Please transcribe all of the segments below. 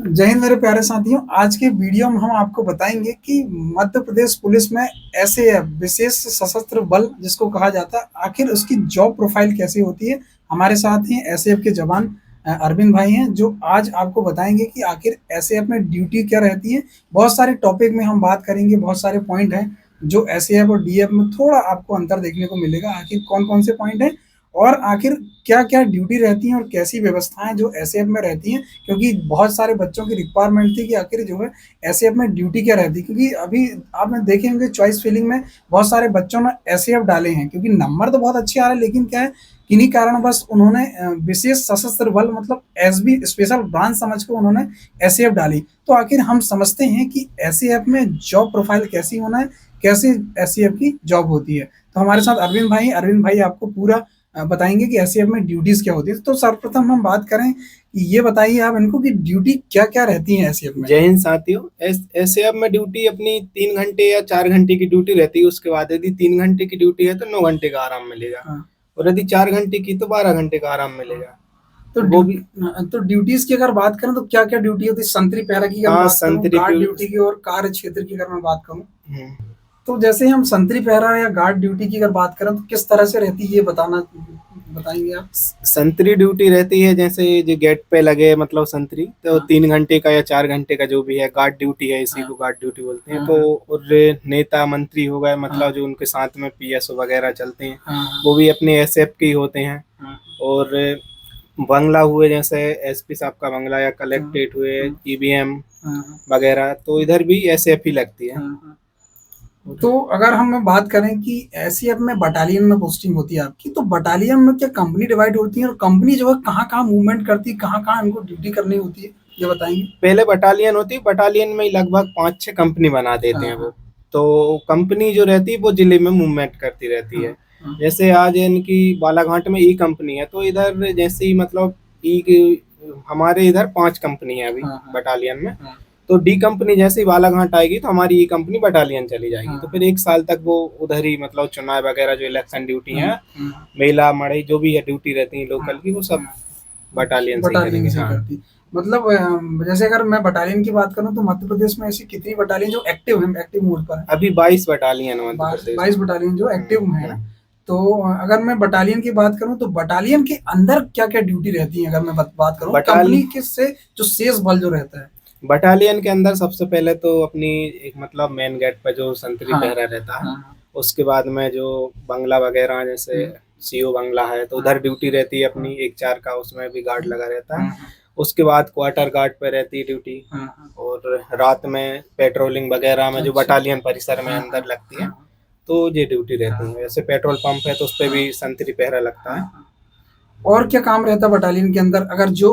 जय हिंद मेरे प्यारे साथियों। आज के वीडियो में हम आपको बताएंगे कि मध्य प्रदेश पुलिस में एसएएफ विशेष सशस्त्र बल जिसको कहा जाता है, आखिर उसकी जॉब प्रोफाइल कैसी होती है। हमारे साथ ही एसएएफ के जवान अरविंद भाई हैं, जो आज आपको बताएंगे कि आखिर एसएएफ में ड्यूटी क्या रहती है। बहुत सारे टॉपिक में हम बात करेंगे, बहुत सारे पॉइंट हैं जो एसएएफ और डीएफ में थोड़ा आपको अंतर देखने को मिलेगा। आखिर कौन कौन से पॉइंट हैं और आखिर क्या-क्या ड्यूटी रहती हैं और कैसी व्यवस्थाएँ जो एसएएफ में रहती हैं, क्योंकि बहुत सारे बच्चों की रिक्वायरमेंट थी कि आखिर जो है एसएएफ में ड्यूटी क्या रहती है। क्योंकि अभी आपने देखे होंगे चॉइस फिलिंग में बहुत सारे बच्चों ने एसएएफ डाले हैं, क्योंकि नंबर तो बहुत अच्छे आ रहे हैं, लेकिन क्या है किन्हीं कारणवश उन्होंने विशेष सशस्त्र बल मतलब एसबी स्पेशल ब्रांच समझ के उन्होंने एसएएफ डाली। तो आखिर हम समझते हैं कि एसएएफ में जॉब प्रोफाइल कैसी होना है, कैसे एसएएफ की जॉब होती है। तो हमारे साथ अरविंद भाई आपको पूरा बताएंगे कि एसएएफ में ड्यूटीज क्या होती है। तो सर्वप्रथम हम बात करें कि ये बताइए आप इनको कि ड्यूटी क्या क्या रहती है एसएएफ में। जय हिंद साथियों। एसएएफ में ड्यूटी अपनी 3 घंटे या 4 घंटे की ड्यूटी रहती है। उसके बाद यदि 3 घंटे की ड्यूटी है तो 9 घंटे का आराम मिलेगा। हाँ। और यदि 4 घंटे की तो 12 घंटे का आराम मिलेगा। तो वो भी तो ड्यूटीज की अगर बात करें तो क्या क्या ड्यूटी होती है। संतरी पैरा की अगर हाँ, बात करूं, संतरी गार्ड प्यू ड्यूटी की और कार्य क्षेत्र की अगर मैं बात करूं, हम्म। तो जैसे हम संतरी पहरा या गार्ड ड्यूटी की अगर बात करें तो किस तरह से रहती है ये बताएंगे आप। संतरी ड्यूटी रहती है जैसे जो गेट पे लगे, मतलब संतरी तो हाँ। 3 घंटे का या 4 घंटे का जो भी है गार्ड ड्यूटी है, इसी हाँ। को गार्ड ड्यूटी बोलते हैं। हाँ। तो हाँ। और नेता मंत्री हो गए, मतलब हाँ। जो उनके साथ में पीएसओ वगैरह चलते हैं, हाँ। वो भी अपने एसएफ के ही होते हैं। हाँ। और बंगला हुए जैसे एसपी साहब का बंगला या हाँ। कलेक्ट्रेट हुए, हाँ। ईवीएम हाँ। वगैरह, तो इधर भी एसएफ ही लगती है। हाँ। हाँ। तो अगर हम बात करें कि एसएएफ में बटालियन में पोस्टिंग होती है आपकी, तो बटालियन में क्या कंपनी डिवाइड होती है और कंपनी जो है कहाँ-कहाँ मूवमेंट करती है, कहाँ-कहाँ इनको ड्यूटी करनी होती है, ये बताएंगे। पहले बटालियन होती, बटालियन में ही लगभग 5-6 कंपनी बना देते हाँ। हैं वो। हाँ। तो कंपनी जो रहती है वो जिले में मूवमेंट करती रहती है। हाँ। हाँ। जैसे आज इनकी बालाघाट में ई कंपनी है, तो इधर जैसे ही मतलब ई हमारे इधर 5 कंपनी है अभी हाँ। हाँ। बटालियन में। हाँ। तो डी कंपनी जैसे ही बालाघाट आएगी तो हमारी ई कंपनी बटालियन चली जाएगी। तो हाँ। फिर 1 साल तक वो उधर ही, मतलब चुनाव वगैरह जो इलेक्शन ड्यूटी हाँ। है, हाँ। मेला मड़ई जो भी है ड्यूटी रहती है लोकल की, वो सब हाँ। बटालियन से ही बटालियन करेंगे। से हाँ, करती, मतलब जैसे अगर मैं बटालियन की बात करूं तो मध्य प्रदेश में ऐसी कितनी बटालियन जो एक्टिव मोड पर है। अभी 22 बटालियन है मध्य प्रदेश 22 में। बटालियन जो एक्टिव में है ना। हम्म। तो अगर मैं बटालियन की बात करूं तो बटालियन के अंदर क्या क्या ड्यूटी रहती है, अगर मैं बात करूं बटाली कंपनी के से जो शेष बल जो रहता है। बटालियन के अंदर सबसे पहले तो अपनी एक, मतलब मेन गेट पे जो संतरी हाँ। पहरा रहता है। हाँ। उसके बाद में जो बंगला वगैरह जैसे हम्म। सीओ बंगला है, तो उधर ड्यूटी रहती है अपनी 1-4 का, उसमें भी गार्ड लगा रहता है। हाँ। उसके बाद क्वार्टर गार्ड पे रहती है ड्यूटी। हाँ। हाँ। और रात में पेट्रोलिंग वगैरह में जो अच्छा। बटालियन परिसर में हाँ। अंदर लगती है, हाँ। तो ये ड्यूटी रहती हाँ। है। जैसे पेट्रोल पंप है तो उस पे हाँ। भी संतरी पहरा लगता हाँ। है। हाँ। और क्या काम रहता है बटालियन के अंदर, अगर जो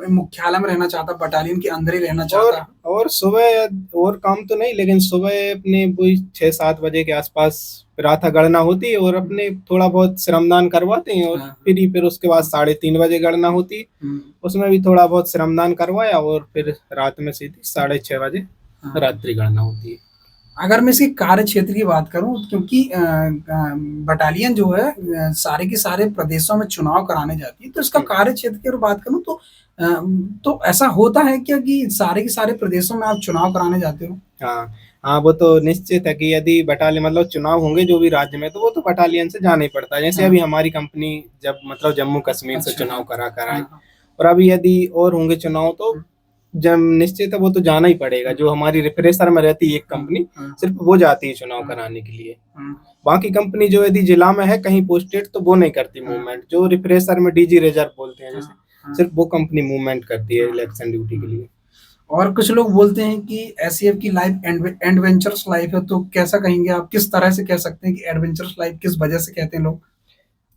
मुख्यालय में रहना चाहता, बटालियन के अंदर ही रहना और चाहता। और सुबह और काम तो नहीं, लेकिन सुबह अपने वही 6-7 बजे के आसपास प्रातः गणना होती है और अपने थोड़ा बहुत श्रमदान करवाते हैं। और हाँ। फिर उसके बाद 3:30 बजे गणना होती है। हम्म। उसमें भी थोड़ा बहुत श्रमदान करवाया और फिर रात में सीधी 6:30 बजे हाँ। रात्रि गणना होती है। अगर मैं इसके कार्य क्षेत्र की बात करूं, क्योंकि बटालियन जो है सारे के सारे प्रदेशों में चुनाव कराने जाती है, तो इसका कार्य क्षेत्र की अगर बात करूं तो तो ऐसा होता है क्या कि सारे के सारे प्रदेशों में आप चुनाव कराने जाते हो। हाँ, हाँ, वो तो निश्चित है कि यदि बटालियन, मतलब चुनाव होंगे जो भी राज्य में, तो वो तो बटालियन से जाना ही पड़ता है। जैसे हाँ। अभी हमारी कंपनी जब, मतलब जम्मू कश्मीर से अच्छा। चुनाव करा कर आई, हाँ। हाँ। और अभी यदि और होंगे चुनाव तो हाँ। जब निश्चित है वो तो जाना ही पड़ेगा। जो हमारी रिफ्रेशर में रहती है एक हाँ। कंपनी, हाँ। सिर्फ वो जाती है चुनाव हाँ। कराने के लिए। हाँ। बाकी कंपनी जो यदि जिला में है कहीं पोस्टेड, तो वो नहीं करती हाँ। मूवमेंट। जो रिफ्रेशर में डीजी रिजर्व बोलते हैं जैसे, हाँ। सिर्फ वो कंपनी मूवमेंट करती है हाँ। इलेक्शन ड्यूटी के लिए। और कुछ लोग बोलते हैं कि एसएएफ की लाइफ एडवेंचरस लाइफ है, तो कैसा कहेंगे आप, किस तरह से कह सकते हैं कि एडवेंचरस लाइफ किस वजह से कहते हैं लोग।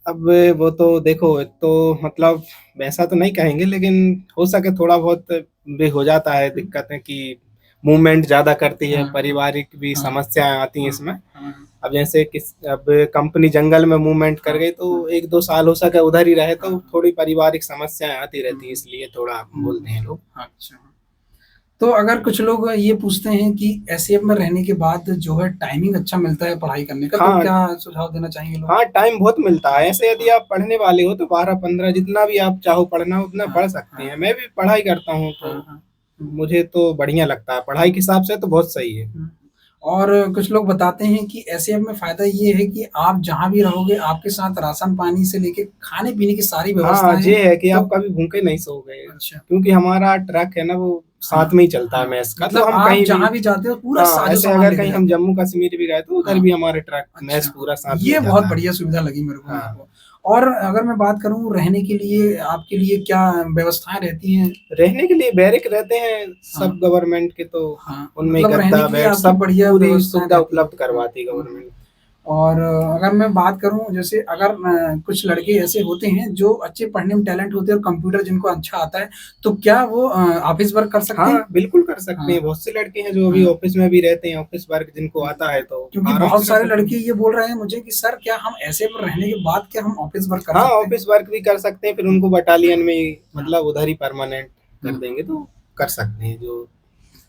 अब वो तो देखो, तो मतलब वैसा तो नहीं कहेंगे, लेकिन हो सके थोड़ा बहुत भी हो जाता है दिक्कतें कि मूवमेंट ज्यादा करती है, हाँ। पारिवारिक भी हाँ। समस्याएं आती हैं हाँ। इसमें। हाँ। अब जैसे अब कंपनी जंगल में मूवमेंट कर गई, तो 1-2 साल हो सके उधर ही रहे, तो थोड़ी पारिवारिक समस्याएं आती रहती हैं, इसलिए थोड़ा बोलते हैं लोग। अच्छा। तो अगर कुछ लोग ये पूछते हैं कि एसएएफ में रहने के बाद जो है टाइमिंग अच्छा मिलता है पढ़ाई करने का, तो हाँ, क्या सुझाव देना चाहेंगे लोग। हाँ, टाइम बहुत मिलता है। ऐसे यदि आप पढ़ने वाले हो तो 12-15 जितना भी आप चाहो पढ़ना, उतना हाँ। पढ़ सकते हाँ। हैं। मैं भी पढ़ाई करता हूँ, हाँ। तो हाँ। मुझे तो बढ़िया लगता है, पढ़ाई के हिसाब से तो बहुत सही है। हुँ। और कुछ लोग बताते हैं कि एसएएफ में फ़ायदा ये है कि आप जहाँ भी रहोगे, आपके साथ राशन-पानी से लेके खाने-पीने की सारी हाँ, व्यवस्थाएँ हैं। ये है कि तो आप कभी भूखे नहीं सोओगे, अच्छा, क्योंकि हमारा ट्रक है ना वो साथ हाँ, में ही चलता है हाँ, मेस का, तो मतलब हम आप कहीं भी जहाँ भी जाते हो पूरा हाँ, ऐसे साजो-सामान अगर लेके कहीं हम जाते हो। जम्मू-कश्मीर भी गए तो उधर हाँ, भी हमारे ट्रक मेस अच्छा, पूरा साथ में ये बहुत जाता है। बढ़िया सुविधा लगी मेरे को हाँ, और अगर मैं बात करूँ रहने के लिए, आपके लिए क्या व्यवस्थाएँ रहती हैं? रहने के लिए बैरक रहते हैं हाँ, सब गवर्नमेंट के, तो हाँ, उनमें मतलब रहने गद्दा, के लिए बेड आपकी सब बढ़िया पूरी व्यवस्थाएँ सुविधा रहती हैं। उपलब्ध करवाती है हाँ। गवर्नमेंट। और अगर मैं बात करूँ जैसे अगर कुछ लड़के ऐसे होते हैं जो अच्छे पढ़ने में टैलेंट होते हैं और कंप्यूटर जिनको अच्छा आता है, तो क्या वो ऑफ़िस वर्क कर सकते हैं? हाँ, बिल्कुल कर सकते हाँ, हैं, बहुत से लड़के हैं जो अभी हाँ। ऑफ़िस में भी रहते हैं, ऑफ़िस वर्क जिनको हुँ, आता है तो क्योंकि आराम बहुत से कर सारे सकते लड़के हैं। ये बोल रहे हैं मुझे कि सर क्या हम ऐसे में रहने के बाद क्या हम ऑफ़िस वर्क कर हाँ, सकते हैं? ऑफ़िस वर्क भी कर सकते हैं, फिर हुँ, उनको बटालियन में ही हाँ, मतलब उधर ही परमानेंट कर हुँ, देंगे तो कर सकते हैं जो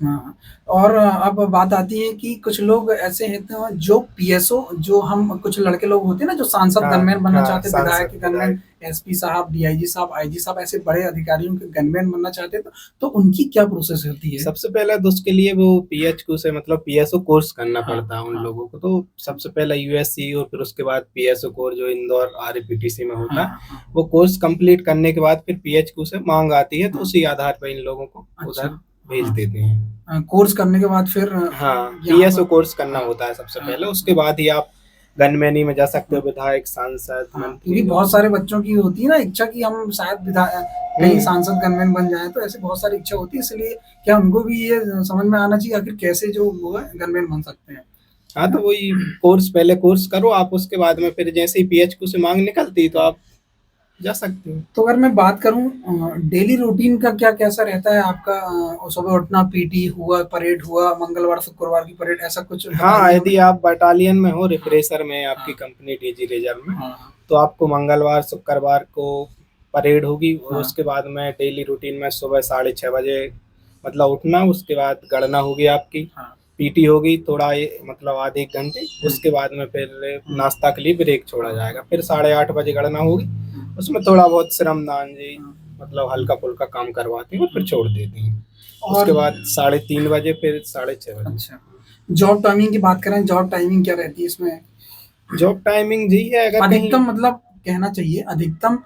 हाँ। और अब बात आती है कि कुछ लोग ऐसे होते हैं जो पीएसओ जो हम कुछ लड़के लोग होते हैं ना जो सांसद हाँ, गनमैन बनना हाँ, चाहते हैं, विधायक सांसद, के गनमैन, विधायक। एसपी साहब, डीआईजी साहब, आईजी साहब ऐसे बड़े अधिकारियों के गनमैन बनना चाहते हैं तो उनकी क्या प्रोसेस होती है? सबसे पहले तो उसके लिए वो पीएचक्यू से मतलब पीएसओ कोर्स करना हाँ, पड़ता है उन हाँ, लोगों को, तो सबसे पहले यूएससी और फिर उसके बाद पीएसओ कोर्स जो इंदौर आरईपीटीसी में होता हाँ, है, हाँ, वो कोर्स कंप्लीट करने के बाद फिर पीएचक्यू से माँग आती है, तो हाँ, उसी आधार पर इन लोगों को अच्छा, उधर भेज हाँ। देते हैं। कोर्स करने के बाद फिर हाँ, यहाँ पीएसओ पर कोर्स करना हाँ, होता है सबसे हाँ, पहले, उसके हाँ, बाद ही आप गनमैनी में जा सकते हो, हाँ, विधायक, सांसद, हाँ, क्योंकि मंत्री जो बहुत भी। सारे बच्चों की होती है ना इच्छा कि हम शायद कहीं हुँ। सांसद गनमैन बन जाएँ, तो ऐसे बहुत सारी इच्छा होती है, इसलिए क्या उनको भी ये समझ में आना चाहिए आखिर कैसे जो वो है गनमैन बन सकते हैं। हाँ, तो हाँ, वही कोर्स पहले कोर्स करो आप, उसके बाद में फिर जैसे ही पीएचक्यू से माँग निकलती तो आप जा सकते हो। तो अगर मैं बात करूँ डेली रूटीन का क्या कैसा रहता है आपका सुबह उठना, पीटी हुआ, परेड हुआ, मंगलवार, शुक्रवार की परेड ऐसा कुछ हाँ, बताइए हमें? यदि आप बटालियन में हो, हाँ, रिफ्रेशर में, आपकी हाँ, कंपनी डीजी रिजर्व में, हाँ, हाँ, तो आपको मंगलवार, शुक्रवार को परेड होगी और हाँ, उसके बाद में डेली रूटीन में सुबह 6:30 बजे मतलब उठना, उसके बाद गणना होगी आपकी, हाँ, पीटी होगी थोड़ा मतलब आधे 1 घंटे, हुँ, उसके बाद में फिर हुँ, नाश्ता के लिए ब्रेक छोड़ा हाँ, जाएगा, फिर 8:30 बजे गणना होगी, हुँ, उसमें थोड़ा बहुत श्रमदान जी हाँ, मतलब हल्का-फुल्का काम करवाते हैं और फिर हुँ। छोड़ देते हैं। और उसके बाद 3:30 बजे फिर 6:30 बजे। अच्छा, जॉब टाइमिंग की बात करें, जॉब टाइमिंग क्या रहती है इसमें? जॉब टाइमिंग यही है अगर कहीं अधिकतम मतलब कहना चाहिए अधिकतम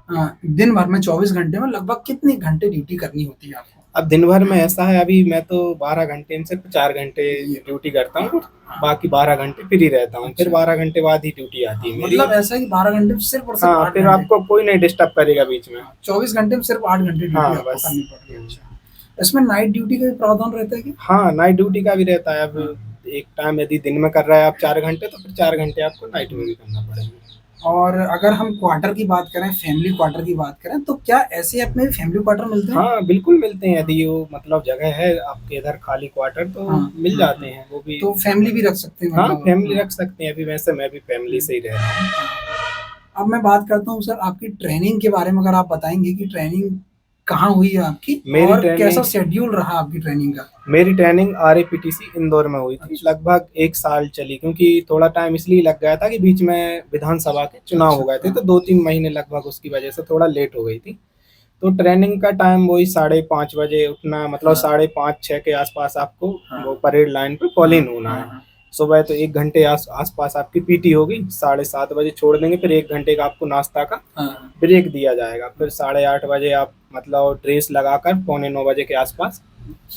दिन भर में 24 घंटे में लगभग कितने घंटे ड्यूटी करनी होती है आपको? अब दिन भर में ऐसा है अभी मैं तो 12 घंटे में सिर्फ 4 घंटे ये ड्यूटी करता हाँ, हूँ, हाँ, बाकी 12 घंटे फ्री रहता हूँ, फिर अच्छा। 12 घंटे बाद ही ड्यूटी आती हाँ, है मेरी मतलब और ऐसा है कि 12 घंटे में सिर्फ़ और सिर्फ़ हाँ, 8 फिर घंटे आपको कोई नहीं डिस्टर्ब करेगा बीच में। हाँ, 24 घंटे में सिर्फ़ 8 घंटे ड्यूटी हाँ, आपको बस। करनी पड़ रही है, अच्छा। इसमें नाइट ड्यूटी का भी प्रावधान रहता है क्या? हाँ, नाइट ड्यूटी का भी रहता है, हाँ, अब एक टाइम यदि दिन में कर रहे हैं आप 4 घंटे तो फिर 4 घंटे आपको नाइट में हुँ। भी करना पड़ेगा। और अगर हम क्वार्टर की बात करें, फैमिली क्वार्टर की बात करें, तो क्या ऐसे अपने फैमिली क्वार्टर मिलते हैं? हाँ, बिल्कुल मिलते हैं, हाँ, यदि वो मतलब जगह है आपके इधर खाली क्वार्टर तो हाँ, मिल हाँ, जाते हाँ। हैं, वो भी तो फैमिली भी रख सकते हैं हाँ, मतलब फैमिली हाँ, रख सकते हैं, अभी वैसे मैं भी फैमिली हुँ, से ही रह रहा हूँ। हाँ। अब मैं बात करता हूँ सर आपकी ट्रेनिंग के बारे में अगर आप बताएँगे कि ट्रेनिंग कहाँ हुई है आपकी मेरी और कैसा ट्रेनिंग शेड्यूल रहा आपकी ट्रेनिंग का? मेरी ट्रेनिंग आरएपीटीसी इंदौर में हुई थी, अच्छा, लगभग 1 साल चली क्योंकि थोड़ा टाइम इसलिए लग गया था कि बीच में विधानसभा के चुनाव अच्छा, हो गए थे, हाँ, तो 2-3 महीने लगभग उसकी वजह से थोड़ा लेट हो गई थी। तो ट्रेनिंग का टाइम वही 5:30 बजे उठना मतलब हाँ, 5:30-6 के आस-पास आपको हाँ, वो परेड लाइन पे फॉल हाँ, इन होना हाँ, है। हाँ, सुबह तो 1 घंटे आस-पास आपकी पीटी होगी, 7:30 बजे छोड़ देंगे, फिर 1 घंटे का आपको नाश्ता का हाँ, ब्रेक दिया जाएगा। फिर 8:30 बजे आप मतलब ड्रेस लगाकर पौने 9 बजे के आस-पास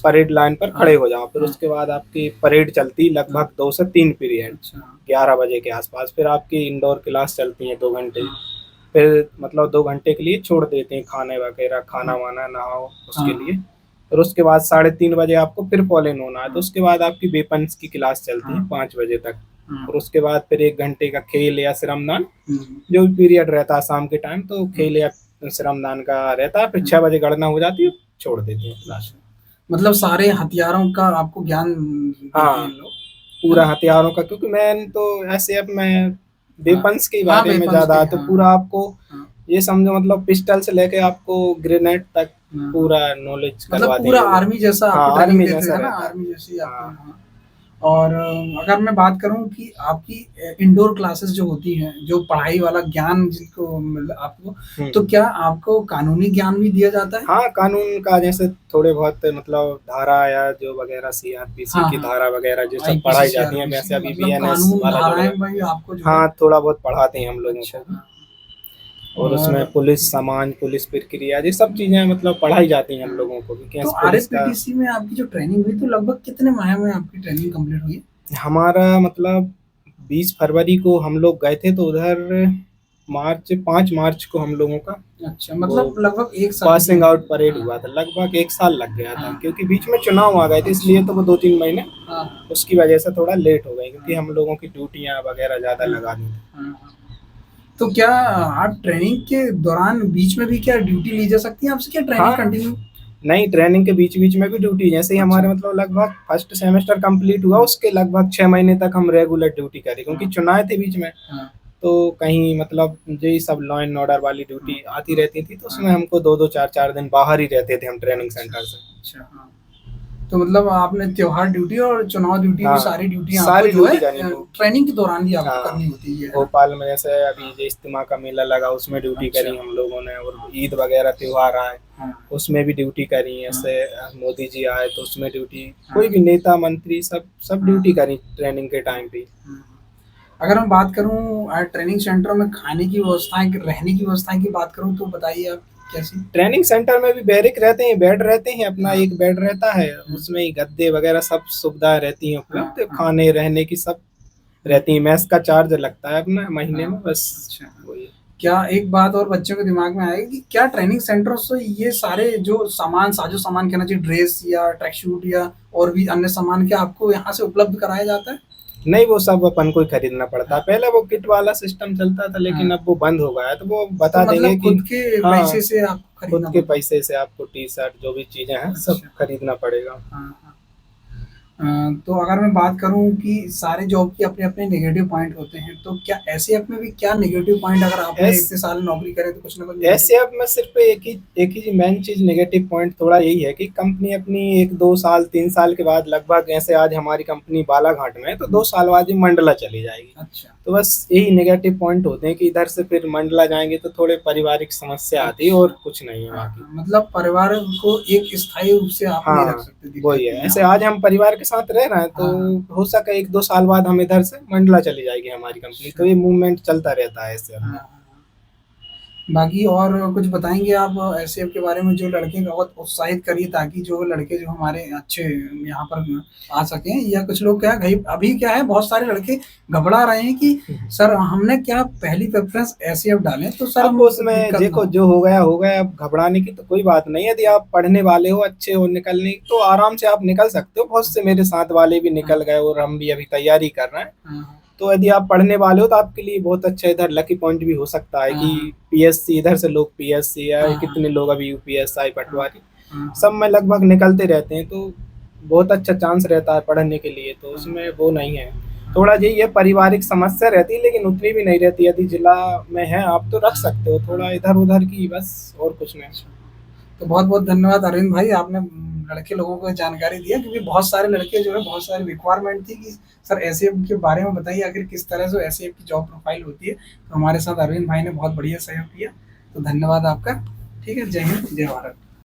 परेड लाइन पर हाँ, खड़े हो जाओ। फिर हाँ, उसके बाद आपकी परेड चलती हाँ, लगभग 2 से 3 पीरियड, अच्छा, 11 बजे के आस-पास। फिर आपकी इंडोर क्लास चलती है 2 घंटे। हाँ, फिर मतलब 2 घंटे के लिए छोड़ देते हैं खाने वगैरह, हाँ, खाना-वाना, नहाओ उसके हाँ, लिए। फिर उसके बाद 3:30 बजे आपको फिर फॉल इन होना है। तो हाँ, उसके बाद आपकी वेपन्स की क्लास चलती है हाँ, 5 बजे तक। हाँ, और उसके बाद फिर 1 घंटे का खेल या श्रमदान, हुँ, जो भी पीरियड रहता है शाम के टाइम, तो हुँ, खेल या श्रमदान का रहता है। फिर हुँ, 6 बजे गणना हो जाती है, छोड़ देते हैं क्लास। अच्छा। मतलब सारे हथियारों का आपको ज्ञान देते हैं हाँ, लोग, है पूरा ना? हथियारों का क्योंकि मैंने तो ऐसे अब मैं हाँ, वेपन्स के हाँ, बारे में वेपन्स ज़्यादा की है, तो हाँ, पूरा हाँ, आपको हाँ, ये समझो मतलब पिस्टल से लेके आपको ग्रेनेड तक हाँ, हाँ। पूरा नॉलेज मतलब करवाते हैं पूरा ये लोग। आर्मी जैसा हाँ, आपको ट्रेनिंग आर्मी देते जैसा हैं ना, रहता है। आर्मी जैसी आपको हाँ, हाँ। और अगर मैं बात करूँ कि आपकी इंडोर क्लासेस जो होती हैं, जो पढ़ाई वाला ज्ञान जिसको मिल आपको, तो क्या आपको कानूनी ज्ञान भी दिया जाता है? हाँ, कानून का जैसे थोड़े बहुत मतलब धारा या जो वगैरह सीआरपीसी हाँ, की हाँ। धारा वगैरह जो सब आईपीसी, पढ़ाई जाती हैं, सीआरपीसी वैसे अभी मतलब बीएनएस कानून वाला जो धाराएँ लगा। भाई आपको जो है। हाँ, थोड़ा बहुत पढ़ाते हैं हम लोगों अच्छा, को भी। हाँ। और उसमें और पुलिस समाज, पुलिस प्रक्रिया ये सब चीज़ें मतलब पढ़ाई जाती हैं हम हाँ, लोगों को भी, तो कैसे पुलिस का। आरएफपीटीसी में आपकी जो ट्रेनिंग हुई तो लगभग कितने माह में आपकी ट्रेनिंग कंप्लीट हुई? हमारा मतलब 20 फरवरी को हम लोग गए थे, तो उधर 5 मार्च को हम लोगों का अच्छा, वो मतलब लगभग 1 साल की। पासिंग आउट परेड हाँ, हुआ था। लगभग 1 साल लग गया था, हाँ, क्योंकि बीच में चुनाव आ गए थे, इसलिए तो वो 2-3 महीने हाँ, हाँ, उसकी वजह से थोड़ा लेट हो गई, क्योंकि हाँ, हम लोगों की ड्यूटियाँ वगैरह ज़्यादा हाँ, लगा दी थी। हाँ, हाँ। तो क्या आप ट्रेनिंग के दौरान बीच में भी क्या ड्यूटी ली जा सकती है आपसे, क्या ट्रेनिंग हाँ, कंटिन्यू? नहीं, ट्रेनिंग के बीच-बीच में भी ड्यूटी, जैसे ही अच्छा, हमारे मतलब लगभग फर्स्ट सेमेस्टर कंप्लीट हुआ, हाँ, उसके लगभग 6 महीने तक हम रेगुलर ड्यूटी करी, क्योंकि हाँ, चुनाव थे बीच में। हाँ, तो कहीं मतलब यही सब लॉ एंड ऑर्डर वाली हाँ, ड्यूटी आती रहती थी, तो हाँ। उसमें हमको 2-2 4-4 दिन बाहर ही रहते थे हम ट्रेनिंग अच्छा, सेंटर से। अच्छा, हाँ। तो मतलब आपने त्योहार ड्यूटी और चुनाव ड्यूटी भी हाँ, सारी ड्यूटियाँ आपको सारी जो है ड्यूटी करी वो। ट्रेनिंग के दौरान ही आपको हाँ, करनी होती है ना? भोपाल में जैसे अभी हाँ, जो इज्तिमा का मेला लगा, उसमें ड्यूटी अच्छा, करी हम लोगों ने, और ईद वगैरह त्योहार आए, हाँ, उसमें भी ड्यूटी करी। हाँ, ऐसे मोदी जी आए तो उसमें ड्यूटी, हाँ, कोई भी नेता मंत्री सब सब हाँ, ड्यूटी करी ट्रेनिंग के टाइम पे। हाँ। अगर मैं बात करूँ ट्रेनिंग सेंटरों में खाने की व्यवस्थाएँ, रहने की व्यवस्थाएँ की बात करूँ तो बताइए आप कैसी? ट्रेनिंग सेंटर में भी बैरिक रहते हैं, बेड रहते हैं, अपना हाँ, एक बेड रहता है, हुँ, उसमें ही गद्दे वगैरह सब सुविधाएं रहती हैं हाँ, उपलब्ध, हाँ, खाने रहने की सब हुँ, रहती है। मैस का चार्ज लगता है अपना महीने हाँ, में, बस अच्छा। वही। क्या एक बात और बच्चों के दिमाग में आएगी कि क्या ट्रेनिंग सेंटरों से ये सारे जो सामान, साजो-सामान कहना चाहिए, ड्रेस या ट्रैक सूट या और भी अन्य सामान क्या आपको यहाँ से उपलब्ध कराया जाता है? नहीं, वो सब अपन को ही खरीदना पड़ता है। हाँ, पहले वो किट वाला सिस्टम चलता था, लेकिन हाँ। अब वो बंद हो गया है, तो वो तो बता देंगे मतलब कि खुद के हाँ, पैसे से आपको खुद खरीदना के पड़ता पैसे से आपको टी शर्ट जो भी चीजें हैं है? सब अच्छा। खरीदना पड़ेगा। हाँ, हाँ। तो अगर मैं बात करूँ कि सारे जॉब के अपने-अपने नेगेटिव पॉइंट होते हैं, तो क्या एसएएफ में भी क्या नेगेटिव पॉइंट, अगर आपने एस इतने साल नौकरी करे तो कुछ ना कुछ नेगेटिव? एसएएफ में सिर्फ एक ही मेन चीज नेगेटिव पॉइंट थोड़ा यही है कि कंपनी अपनी 1-2 साल 3 साल के बाद, लगभग जैसे आज हमारी कंपनी बालाघाट में है, तो 2 साल बाद ही मंडला चली जाएगी। अच्छा, तो बस यही नेगेटिव पॉइंट होते हैं कि इधर से फिर मंडला जाएंगे तो थोड़े पारिवारिक समस्या आती है, अच्छा। और कुछ नहीं है हाँ, बाकी। हाँ, मतलब परिवार को एक स्थायी रूप से आप नहीं रख हाँ, सकते, दिक्कत वही है। ये ऐसे यहाँ पे। आज हम परिवार के साथ रह रहे हैं, हाँ, हाँ। तो हो सके 1-2 साल बाद हम इधर से मंडला चली जाएगी हमारी कंपनी, अच्छा। तो ये मूवमेंट चलता रहता है ऐसे हाँ, में। हाँ, हाँ। बाकी और कुछ बताएँगे आप एसएएफ के बारे में जो लड़के बहुत उत्साहित करिए, ताकि जो लड़के जो हमारे अच्छे यहाँ पर आ सकें, या कुछ लोग क्या है अभी क्या है, बहुत सारे लड़के घबरा रहे हैं कि सर हमने क्या पहली प्रेफ़रेंस एसएएफ डालें तो सर अब हमको उसमें दिक्कत ना देखो, हो। जो हो गया, अब घबराने की तो कोई बात नहीं है। यदि आप पढ़ने वाले हो, अच्छे हो, निकलने तो आराम से आप निकल सकते हो। बहुत से मेरे साथ वाले भी हाँ, निकल गए, और हम भी अभी तैयारी कर रहे हैं। हाँ, हाँ, तो यदि आप पढ़ने वाले हो तो आपके लिए बहुत अच्छा इधर लकी पॉइंट भी हो सकता है हाँ, कि हाँ, पीएससी, इधर से लोग पीएससी, या हाँ, हाँ, कितने लोग अभी यूपीएसआई, हाँ, पटवारी, हाँ, सब में लगभग निकलते रहते हैं, तो बहुत अच्छा चांस रहता है पढ़ने के लिए, तो हाँ, उसमें वो नहीं है। थोड़ा यही है, पारिवारिक समस्या रहती है, लेकिन उतनी भी नहीं रहती। यदि जिला में है आप तो रख सकते हो, हाँ, थोड़ा इधर उधर की बस, और कुछ नहीं। अच्छा। तो बहुत-बहुत धन्यवाद अरविंद भाई, आपने लड़के लोगों को जानकारी दिया, क्योंकि बहुत सारे लड़के जो है, बहुत सारी रिक्वायरमेंट थी कि सर एसएएफ के बारे में बताइए, आखिर किस तरह से एसएएफ की जॉब प्रोफाइल होती है। तो हमारे साथ अरविंद भाई ने बहुत बढ़िया सहयोग किया, तो धन्यवाद आपका। ठीक है, जय हिंद, जय भारत।